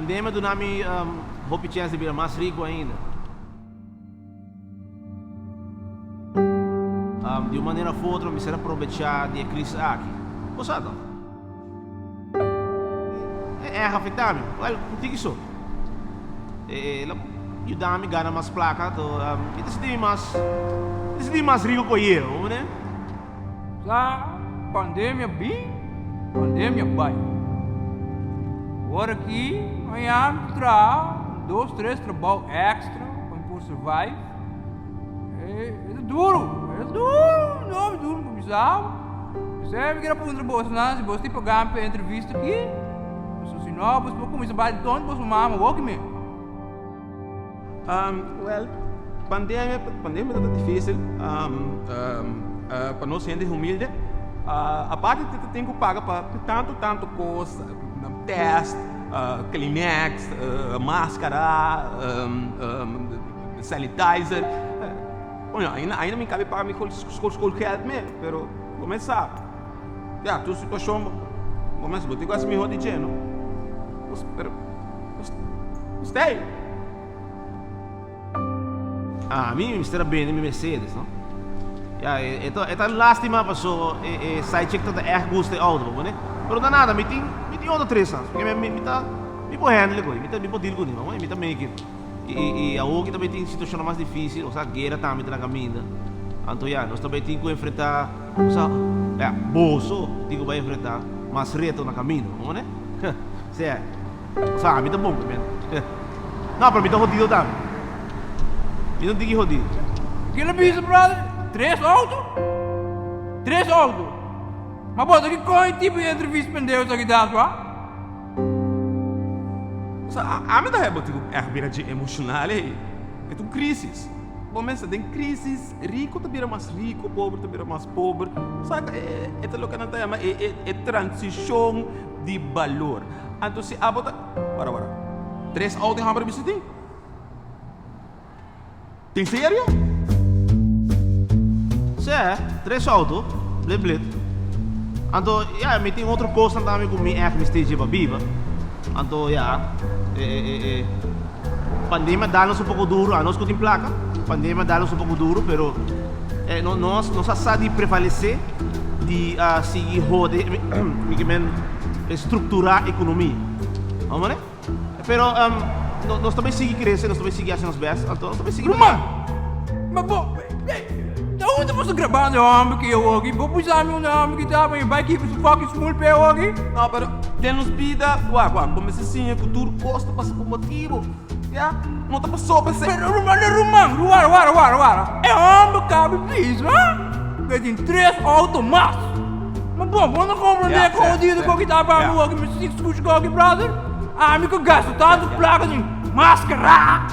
pandemia do nami hope chance de virar mais rico ainda. De uma maneira ou outra, me será aproveitar de crise aqui. Você sabe? É afetar-me. Well, não tem isso. Ajudar-me a ganhar mais placas. E decidir mais rico que eu, né? Sa pandemia bem, pandemia vai. Agora aqui, amanhã terá 2, 3 trabalhos extra para survive. É duro, não é duro para bizarro. Você vai querer para um trabalho, se você pagar para entrevista aqui, se não, você pode começar a bater todo, você mama, o que mesmo? Well, pandemia é difícil. Para nós gente humilde, a parte que tem que pagar para tanto coisa, teste, Kleenex, máscara, sanitizer. Ainda me cabe pagar qualquer mesmo, pero começar. Já, tu situação, começa, vou ter quase me rodar de dinheiro. Pero, gostei. A mim me estará bem, minha Mercedes, não? É lástima para só sai check toda gosto de auto, né? Pero nada, me tem outra 3 anos, porque me pode handle com ele, me pode deal com ele, não? Me tá make it. E a outra também tem situação mais difícil, ou seja, guerra também na caminho. Então, nós também temos que enfrentar, ou seja, bolso, tem que enfrentar mais reto na caminho, não é? Certo? Ou seja, a mim tá bom também. Não, para mim tá jodido também. Eu não tenho que jodido. Que não pisa, brother? 3 autos? 3 autos? Mas bota que coisa tipo de entrevista para Deus aqui dá, pá? A minha é tipo emocional, é uma crise. Começa tem crises, rico também é mais rico, pobre também é mais pobre. Sabe, é o que nós chamamos é transição de valor. Então se a bota, para, 3 autos para você tem sério? Sim, 3 autos, blé. Então, me tem outra coisa também com me me esteja para viva. Então, pandemia dá-nos um pouco duro, a nós que tem placa, pandemia dá-nos um pouco duro, pero nós sabemos prevalecer de seguir roder, estruturar a economia, vamos né? Pero nós também seguimos crescendo, nós também seguimos fazendo as bestas, então nós também seguimos. Mas bom, da onde você gravando o homem que eu aqui? Vou puxar meu nome que tá, mas vai que você fucking small pé aqui? Não, pero temos vida, começa assim, o futuro custa passa por motivo, já? Não tá passou para ser. Pero rumang, wara. É homem cabe please, hã? Que tem 3 autos mais. Mas bom, não compra nem com o dia que tá para mim aqui, me sinto escucho aqui, brother. Me que gasto tanto placa de máscara,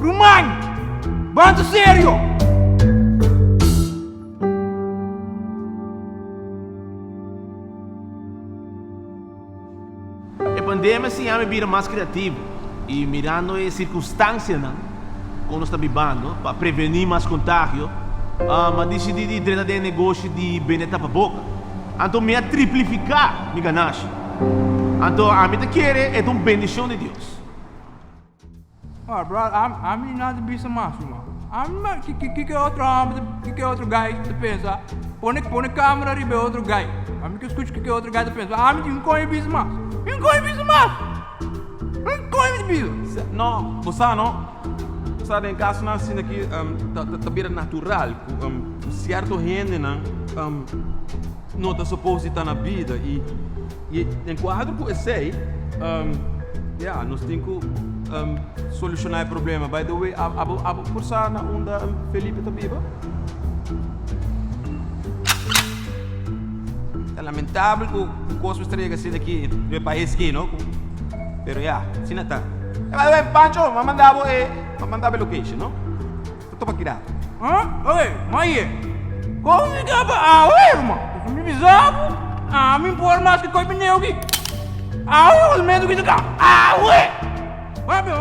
rumang, bando sério. A pandemia se me vira mais criativo e mirando as circunstâncias, né? Quando está vivendo, para prevenir mais contágio, mas decidi de treinar de negócio de beneta para boca. Então me triplificar minha ganância. Então a mim te quer é uma bendição de Deus. Brother, I'm not the business master, man. Que outro homem, que outro guy te pensa? Põe câmera e vê outro guy. Que escute que outro guy te pensa. Não conhece business master. Não conhece business master. Não conhece business. Não, você não. Você em caso não assim aqui, tá bem natural. Certo hende não tá suposto estar na vida e em quadro que eu sei, nós temos que solucionar o problema. By the way, a cursar na onda Felipe tá viva? É lamentável que o costo esteja assim aqui no país aqui, não? Pero assim não tá. Pancho, me mandava location, não? Tô para tirar. Oi, mas como fica para irmão? Você me bizarro? Me importa mais que coi pneu aqui. Eu medo que isso cá. Ué! Vai, meu.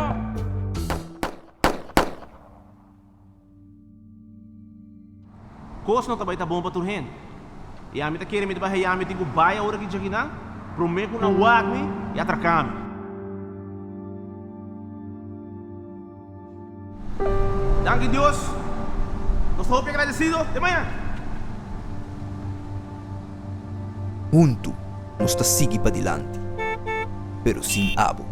Coisa não também tá bom para tu rende. E a mim tá querendo me barrear, me tem que vai a hora que já aqui não. prometo na wagme e atracame. Danke Deus. Nós estamos agradecidos. De manhã. Junto, nós está seguir para dilante, pero sem abo.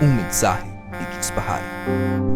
Um mensagem de Djis.